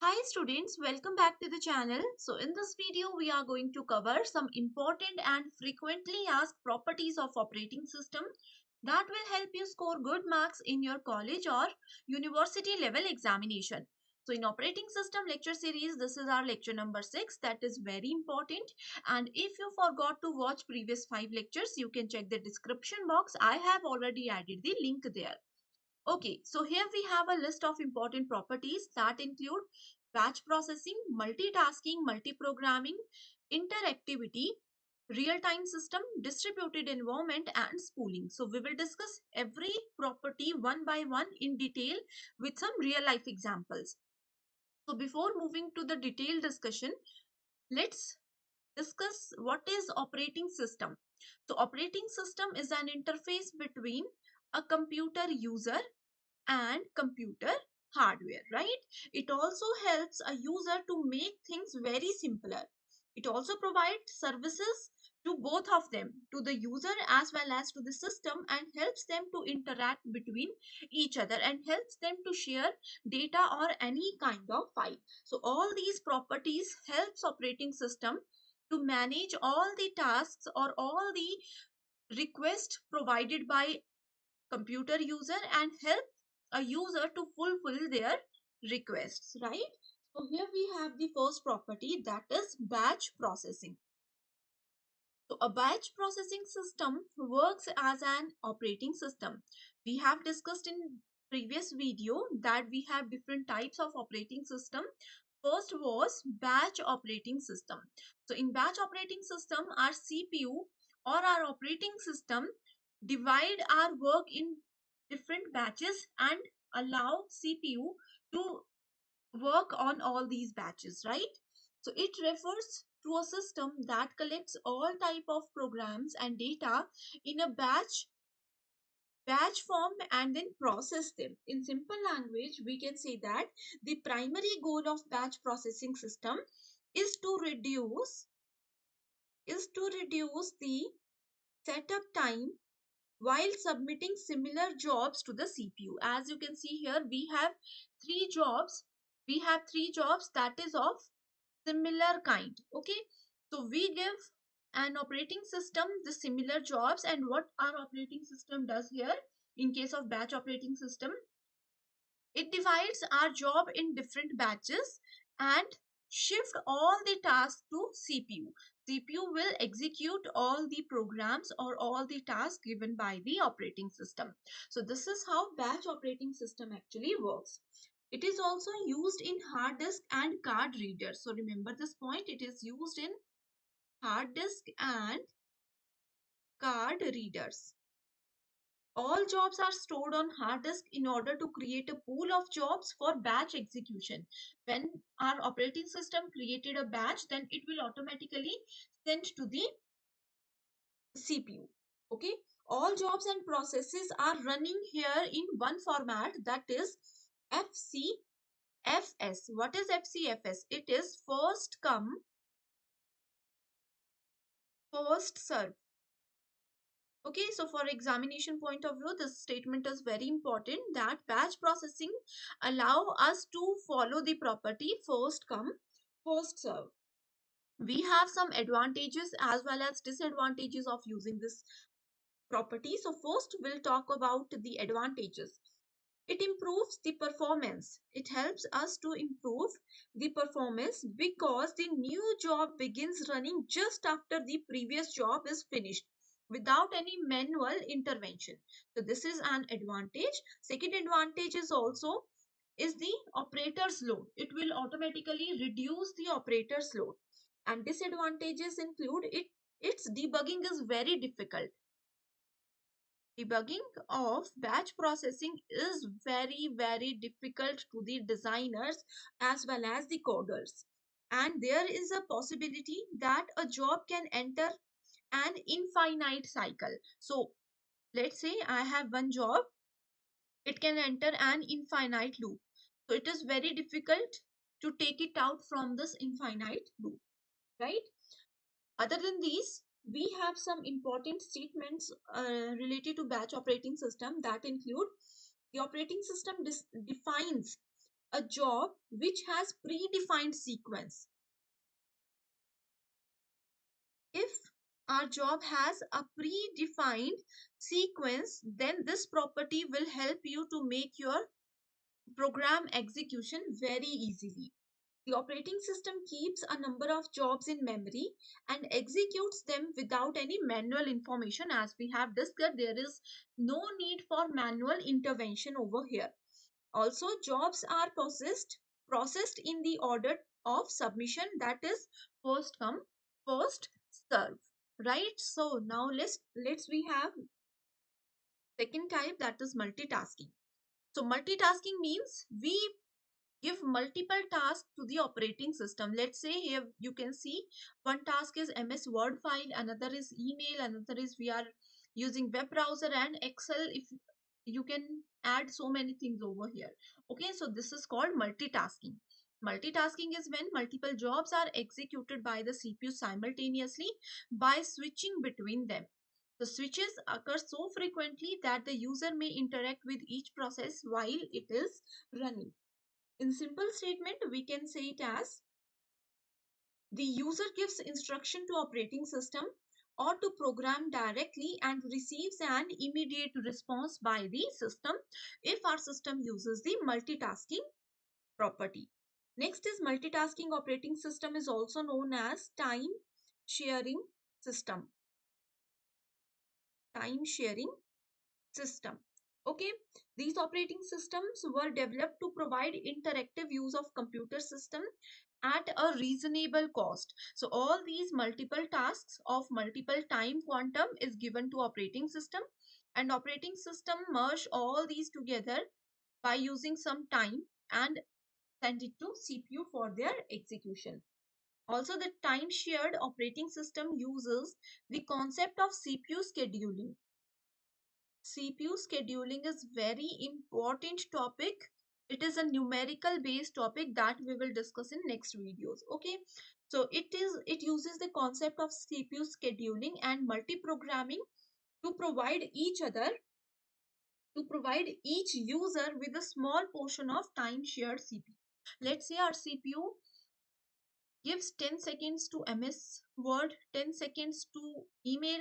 Hi students, welcome back to the channel. So in this video, we are going to cover some important and frequently asked properties of operating system that will help you score good marks in your college or university level examination. So in operating system lecture series, this is our lecture number 6 that is very important. And if you forgot to watch previous 5 lectures, you can check the description box. I have already added the link there. Okay, so here we have a list of important properties that include batch processing, multitasking, multiprogramming, interactivity, real-time system, distributed environment, and spooling. So we will discuss every property one by one in detail with some real-life examples. So before moving to the detailed discussion, let's discuss what is operating system. So operating system is an interface between a computer user and computer hardware, right? It also helps a user to make things very simpler. It also provides services to both of them, to the user as well as to the system, and helps them to interact between each other and helps them to share data or any kind of file. So all these properties helps operating system to manage all the tasks or all the requests provided by computer user and help a user to fulfill their requests, right? So here we have the first property, that is batch processing. So a batch processing system works as an operating system. We have discussed in previous video that we have different types of operating system. First was batch operating system. So in batch operating system, our CPU or our operating system divide our work in different batches and allow CPU to work on all these batches, right? So it refers to a system that collects all type of programs and data in a batch form and then process them. In simple language, we can say that the primary goal of batch processing system is to reduce the setup time while submitting similar jobs to the CPU. As you can see here, we have three jobs. We have three jobs that is of similar kind. Okay, so we give an operating system the similar jobs, and what our operating system does here in case of batch operating system, it divides our job in different batches and shift all the tasks to CPU. CPU will execute all the programs or all the tasks given by the operating system. So this is how batch operating system actually works. It is also used in hard disk and card readers. So remember this point, it is used in hard disk and card readers. All jobs are stored on hard disk in order to create a pool of jobs for batch execution. When our operating system created a batch, then it will automatically send to the CPU. Okay, all jobs and processes are running here in one format, that is FCFS. What is FCFS? It is first come, first serve. Okay, so for examination point of view, this statement is very important, that batch processing allow us to follow the property first come, first serve. We have some advantages as well as disadvantages of using this property. So first we'll talk about the advantages. It improves the performance. It helps us to improve the performance because the new job begins running just after the previous job is finished without any manual intervention. So this is an advantage. Second advantage is also is the operator's load. It will automatically reduce the operator's load. And disadvantages include its debugging is very difficult. Debugging of batch processing is very difficult to the designers as well as the coders, and there is a possibility that a job can enter an infinite cycle. So let's say I have one job, it can enter an infinite loop, so it is very difficult to take it out from this infinite loop, right? Other than these, we have some important statements related to batch operating system that include the operating system defines a job which has predefined sequence. If our job has a predefined sequence, then this property will help you to make your program execution very easily. The operating system keeps a number of jobs in memory and executes them without any manual information. As we have discussed, there is no need for manual intervention over here. Also, jobs are processed in the order of submission, that is first come, first serve. Right? So now let's we have second type, that is multitasking. So multitasking means we give multiple tasks to the operating system. Let's say here you can see one task is MS Word file, another is email, another is we are using web browser and Excel. If you can add so many things over here. Okay, so this is called multitasking. Multitasking is when multiple jobs are executed by the CPU simultaneously by switching between them. The switches occur so frequently that the user may interact with each process while it is running. In simple statement, we can say it as the user gives instruction to operating system or to program directly and receives an immediate response by the system if our system uses the multitasking property. Next is multitasking operating system is also known as time sharing system. Time sharing system. Okay, these operating systems were developed to provide interactive use of computer system at a reasonable cost. So all these multiple tasks of multiple time quantum is given to operating system, and operating system merge all these together by using some time and send it to CPU for their execution. Also, the time shared operating system uses the concept of CPU scheduling. CPU scheduling is very important topic. It is a numerical based topic that we will discuss in next videos. Okay, so it uses the concept of CPU scheduling and multiprogramming to provide each user with a small portion of time shared CPU. Let's say our CPU gives 10 seconds to MS Word, 10 seconds to email,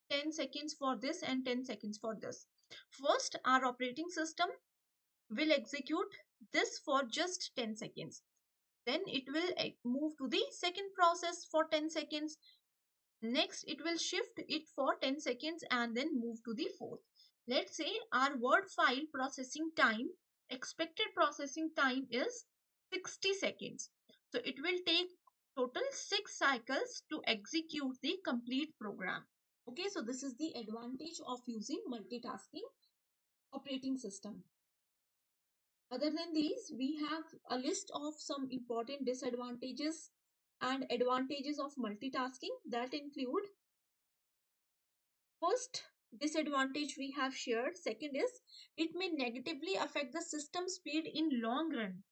10 seconds for this and 10 seconds for this. First, our operating system will execute this for just 10 seconds. Then it will move to the second process for 10 seconds. Next, it will shift it for 10 seconds and then move to the fourth. Let's say our Word file processing time, expected processing time is 60 seconds. So it will take total 6 cycles to execute the complete program. Okay, so this is the advantage of using multitasking operating system. Other than these, we have a list of some important disadvantages and advantages of multitasking that include first disadvantage we have shared. Second is it may negatively affect the system speed in long run.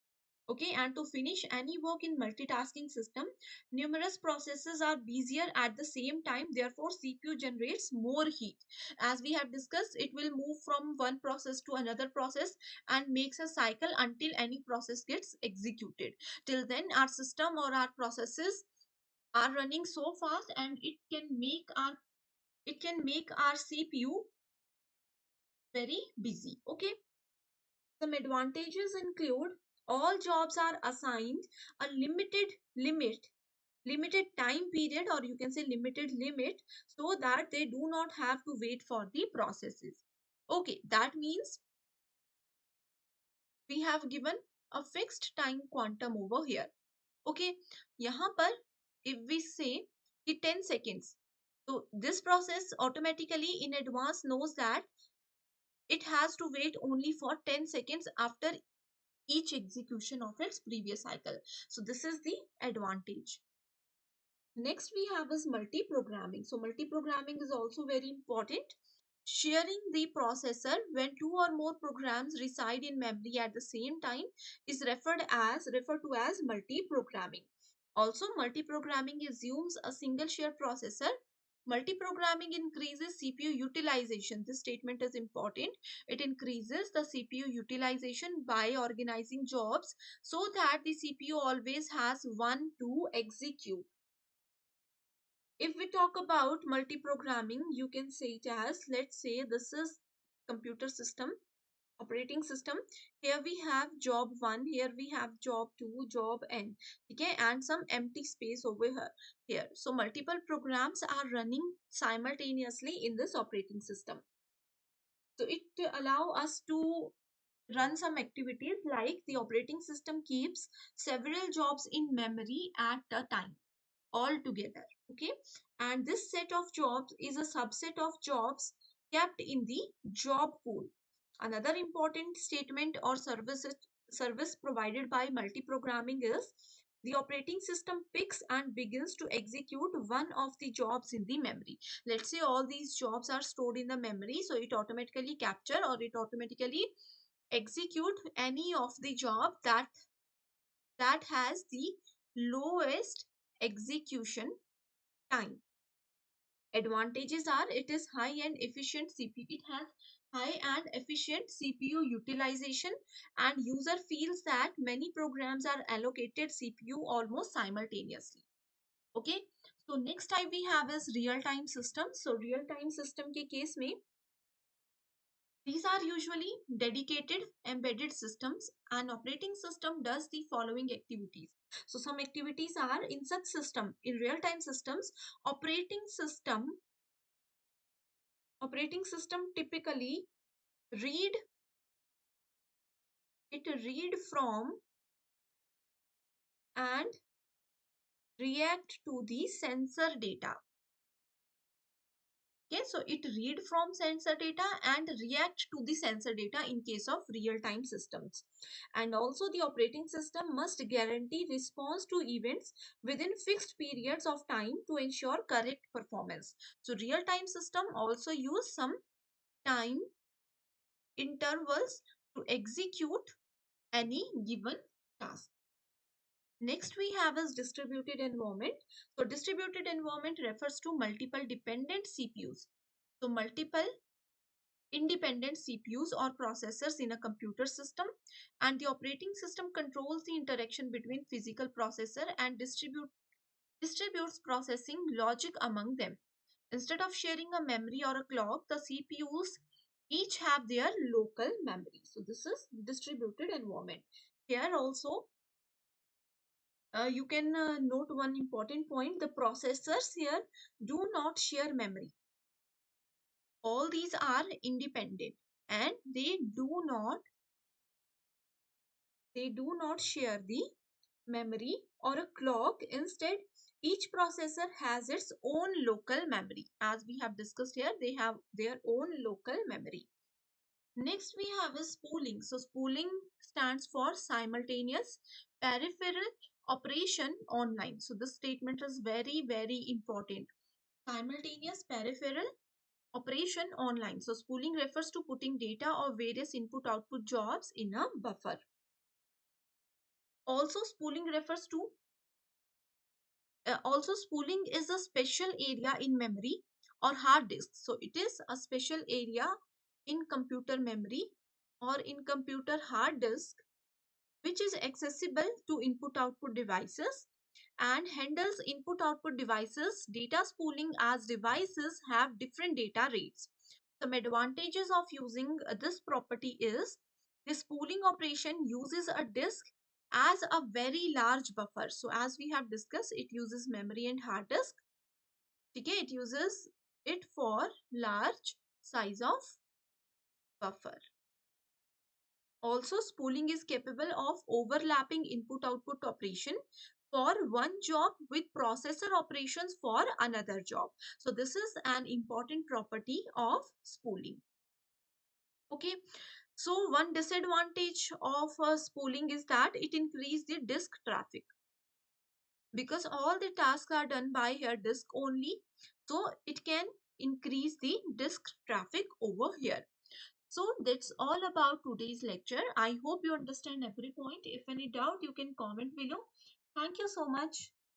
Okay, and to finish any work in multitasking system, numerous processes are busier at the same time, therefore CPU generates more heat. As we have discussed, it will move from one process to another process and makes a cycle until any process gets executed. Till then our system or our processes are running so fast and it can make our CPU very busy. Okay, some advantages include all jobs are assigned a limited time period, or you can say limited limit, so that they do not have to wait for the processes. Okay, that means we have given a fixed time quantum over here. Okay, यहाँ पर if we say कि 10 seconds, so this process automatically in advance knows that it has to wait only for 10 seconds after each execution of its previous cycle. So this is the advantage. Next we have is multiprogramming. So multiprogramming is also very important. Sharing the processor when two or more programs reside in memory at the same time is referred to as multiprogramming. Also, multiprogramming assumes a single shared processor Multiprogramming increases CPU utilization. This statement is important. It increases the CPU utilization by organizing jobs so that the CPU always has one to execute. If we talk about multiprogramming, you can say it as, let's say this is computer system, operating system. Here we have job 1, here we have job 2, job n. Okay, and some empty space over here. So multiple programs are running simultaneously in this operating system. So it allow us to run some activities like the operating system keeps several jobs in memory at a time all together. Okay, and this set of jobs is a subset of jobs kept in the job pool. Another important statement or service provided by multiprogramming is the operating system picks and begins to execute one of the jobs in the memory. Let's say all these jobs are stored in the memory, so it automatically capture or it automatically execute any of the job that has the lowest execution time. Advantages are it is high and efficient CPU. It has high and efficient CPU utilization, and user feels that many programs are allocated CPU almost simultaneously. Okay, so next type we have is real-time system. So real-time system के case में these are usually dedicated embedded systems. An operating system does the following activities. So some activities are in such system. In real-time systems, operating system typically read read from and react to the sensor data. Okay, so it read from sensor data and react to the sensor data in case of real-time systems. And also the operating system must guarantee response to events within fixed periods of time to ensure correct performance. So real-time system also use some time intervals to execute any given task. Next we have is distributed environment. So distributed environment refers to multiple dependent CPUs. So multiple independent CPUs or processors in a computer system, and the operating system controls the interaction between physical processor and distributes processing logic among them. Instead of sharing a memory or a clock, the CPUs each have their local memory. So this is distributed environment. Here also you can note one important point. The processors here do not share memory. All these are independent and they do not share the memory or a clock. Instead, each processor has its own local memory. As we have discussed here, they have their own local memory. Next we have is spooling. So spooling stands for simultaneous peripheral operation online. So this statement is very, very important. Simultaneous peripheral operation online. So spooling refers to putting data or various input-output jobs in a buffer. Also spooling is a special area in memory or hard disk. So it is a special area in computer memory or in computer hard disk which is accessible to input-output devices and handles input-output devices. Data spooling as devices have different data rates. Some advantages of using this property is the spooling operation uses a disk as a very large buffer. So as we have discussed, it uses memory and hard disk. Okay, it uses it for large size of buffer. Also, spooling is capable of overlapping input-output operation for one job with processor operations for another job. So this is an important property of spooling. Okay, so one disadvantage of spooling is that it increases the disk traffic because all the tasks are done by here disk only. So it can increase the disk traffic over here. So that's all about today's lecture. I hope you understand every point. If any doubt, you can comment below. Thank you so much.